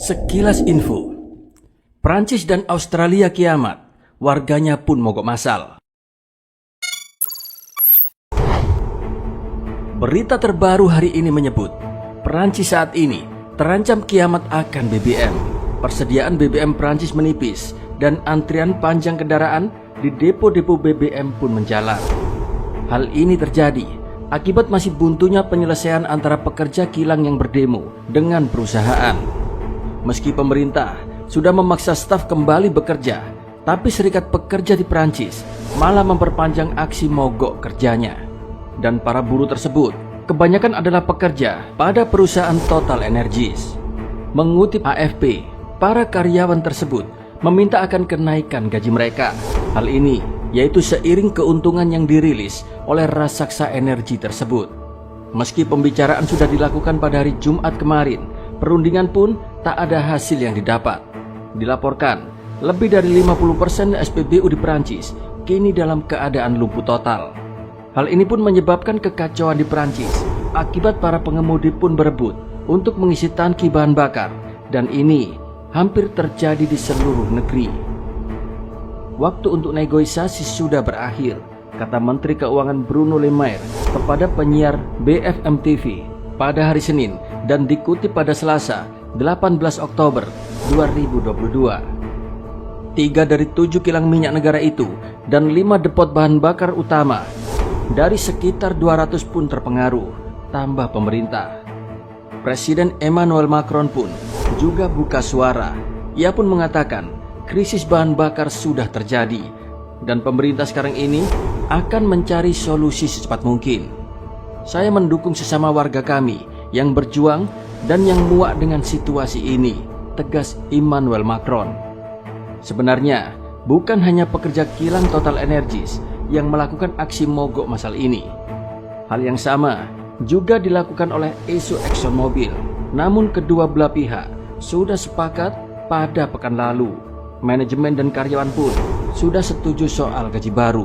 Sekilas info, Prancis dan Australia kiamat, warganya pun mogok massal. Berita terbaru hari ini menyebut, Prancis saat ini terancam kiamat akan BBM. Persediaan BBM Prancis menipis dan antrian panjang kendaraan di depo-depo BBM pun menjalar. Hal ini terjadi akibat masih buntunya penyelesaian antara pekerja kilang yang berdemo dengan perusahaan. Meski pemerintah sudah memaksa staf kembali bekerja, tapi serikat pekerja di Prancis malah memperpanjang aksi mogok kerjanya. Dan para buruh tersebut kebanyakan adalah pekerja pada perusahaan Total Energies. Mengutip AFP, para karyawan tersebut meminta akan kenaikan gaji mereka. Hal ini yaitu seiring keuntungan yang dirilis oleh raksasa energi tersebut. Meski pembicaraan sudah dilakukan pada hari Jumat kemarin, perundingan pun tak ada hasil yang didapat. Dilaporkan, lebih dari 50% SPBU di Prancis kini dalam keadaan lumpuh total. Hal ini pun menyebabkan kekacauan di Prancis akibat para pengemudi pun berebut untuk mengisi tangki bahan bakar, dan ini hampir terjadi di seluruh negeri. Waktu untuk negosiasi sudah berakhir, kata Menteri Keuangan Bruno Le Maire kepada penyiar BFM TV pada hari Senin dan dikutip pada Selasa 18 Oktober 2022. 3 dari 7 kilang minyak negara itu dan 5 depot bahan bakar utama dari sekitar 200 pun terpengaruh, tambah pemerintah. Presiden Emmanuel Macron pun juga buka suara. Ia pun mengatakan krisis bahan bakar sudah terjadi dan pemerintah sekarang ini akan mencari solusi secepat mungkin. Saya mendukung sesama warga kami yang berjuang dan yang muak dengan situasi ini, tegas Emmanuel Macron. Sebenarnya bukan hanya pekerja kilang Total Energies yang melakukan aksi mogok massal ini. Hal yang sama juga dilakukan oleh Esso ExxonMobil. Namun kedua belah pihak sudah sepakat pada pekan lalu. Manajemen dan karyawan pun sudah setuju soal gaji baru.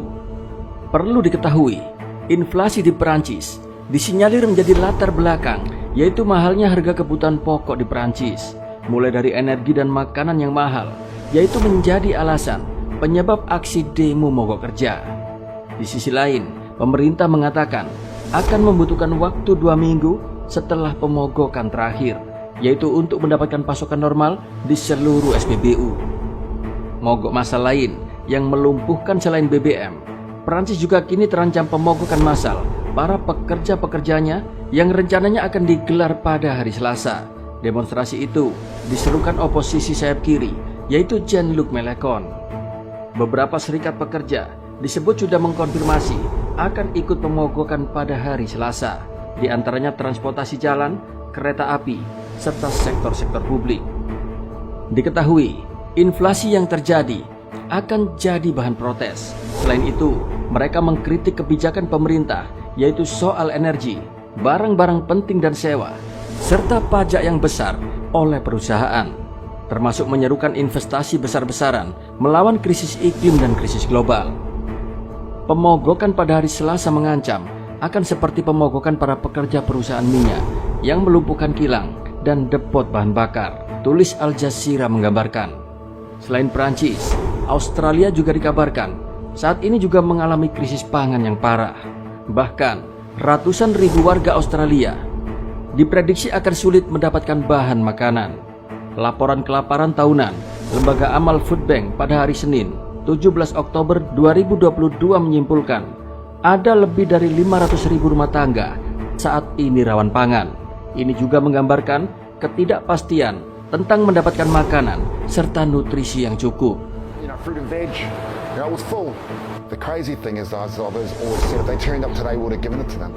Perlu diketahui, inflasi di Perancis disinyalir menjadi latar belakang, yaitu mahalnya harga kebutuhan pokok di Perancis. Mulai dari energi dan makanan yang mahal, yaitu menjadi alasan penyebab aksi demo mogok kerja. Di sisi lain, pemerintah mengatakan akan membutuhkan waktu 2 minggu setelah pemogokan terakhir, yaitu untuk mendapatkan pasokan normal di seluruh SPBU. Mogok massal lain yang melumpuhkan selain BBM, Prancis juga kini terancam pemogokan massal para pekerja-pekerjanya yang rencananya akan digelar pada hari Selasa. Demonstrasi itu diserukan oposisi sayap kiri, yaitu Jean-Luc Mélenchon. Beberapa serikat pekerja disebut sudah mengkonfirmasi akan ikut pemogokan pada hari Selasa, di antaranya transportasi jalan, kereta api, serta sektor-sektor publik. Diketahui, inflasi yang terjadi akan jadi bahan protes. Selain itu, mereka mengkritik kebijakan pemerintah, yaitu soal energi, barang-barang penting dan sewa, serta pajak yang besar oleh perusahaan, termasuk menyerukan investasi besar-besaran melawan krisis iklim dan krisis global. Pemogokan pada hari Selasa mengancam akan seperti pemogokan para pekerja perusahaan minyak yang melumpuhkan kilang dan depot bahan bakar, tulis Al Jazeera menggambarkan. Selain Prancis, Australia juga dikabarkan saat ini juga mengalami krisis pangan yang parah. Bahkan ratusan ribu warga Australia diprediksi akan sulit mendapatkan bahan makanan. Laporan kelaparan tahunan Lembaga Amal Food Bank pada hari Senin 17 Oktober 2022 menyimpulkan ada lebih dari 500.000 rumah tangga saat ini rawan pangan. Ini juga menggambarkan ketidakpastian tentang mendapatkan makanan serta nutrisi yang cukup. Fruit and veg, it was full. The crazy thing is, as I've always said, if they turned up today, we would have given it to them.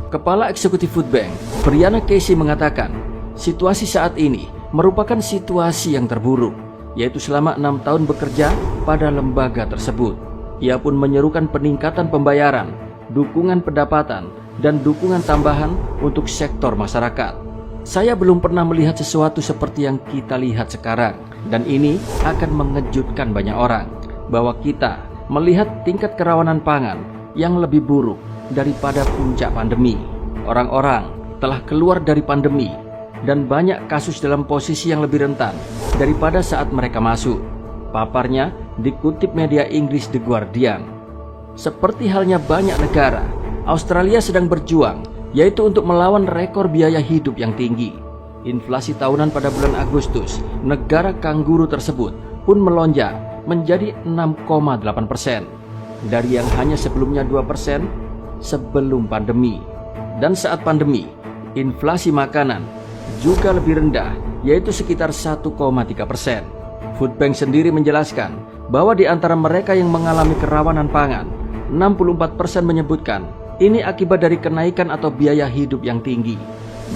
Kepala Eksekutif Food Bank, Brianna Casey mengatakan, situasi saat ini merupakan situasi yang terburuk, yaitu selama 6 tahun bekerja pada lembaga tersebut. Ia pun menyerukan peningkatan pembayaran, dukungan pendapatan, dan dukungan tambahan untuk sektor masyarakat. Saya belum pernah melihat sesuatu seperti yang kita lihat sekarang, dan ini akan mengejutkan banyak orang, bahwa kita melihat tingkat kerawanan pangan yang lebih buruk daripada puncak pandemi. Orang-orang telah keluar dari pandemi dan banyak kasus dalam posisi yang lebih rentan daripada saat mereka masuk. Paparnya dikutip media Inggris The Guardian. Seperti halnya banyak negara, Australia sedang berjuang, yaitu untuk melawan rekor biaya hidup yang tinggi. Inflasi tahunan pada bulan Agustus negara kangguru tersebut pun melonjak menjadi 6,8% dari yang hanya sebelumnya 2% sebelum pandemi. Dan saat pandemi, inflasi makanan juga lebih rendah, yaitu sekitar 1,3%. Food Bank sendiri menjelaskan bahwa di antara mereka yang mengalami kerawanan pangan, 64% menyebutkan ini akibat dari kenaikan atau biaya hidup yang tinggi,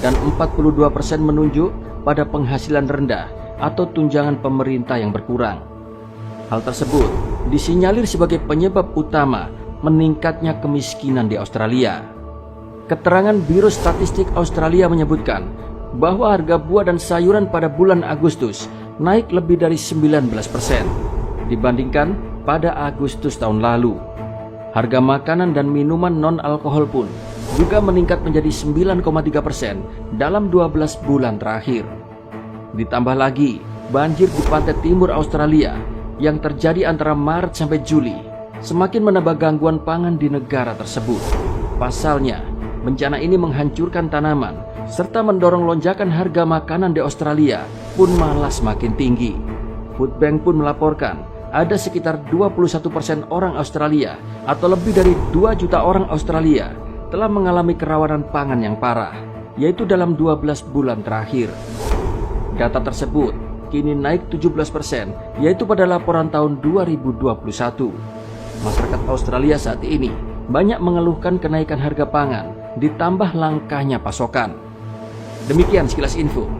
dan 42% menunjuk pada penghasilan rendah atau tunjangan pemerintah yang berkurang. Hal tersebut disinyalir sebagai penyebab utama meningkatnya kemiskinan di Australia. Keterangan Biro Statistik Australia menyebutkan bahwa harga buah dan sayuran pada bulan Agustus naik lebih dari 19% dibandingkan pada Agustus tahun lalu. Harga makanan dan minuman non-alkohol pun juga meningkat menjadi 9,3% dalam 12 bulan terakhir. Ditambah lagi, banjir di pantai timur Australia yang terjadi antara Maret sampai Juli semakin menambah gangguan pangan di negara tersebut. Pasalnya, bencana ini menghancurkan tanaman serta mendorong lonjakan harga makanan di Australia pun malah semakin tinggi. Food Bank pun melaporkan ada sekitar 21% orang Australia atau lebih dari 2 juta orang Australia telah mengalami kerawanan pangan yang parah, yaitu dalam 12 bulan terakhir. Data tersebut kini naik 17%, yaitu pada laporan tahun 2021. Masyarakat Australia saat ini banyak mengeluhkan kenaikan harga pangan ditambah langkahnya pasokan. Demikian sekilas info.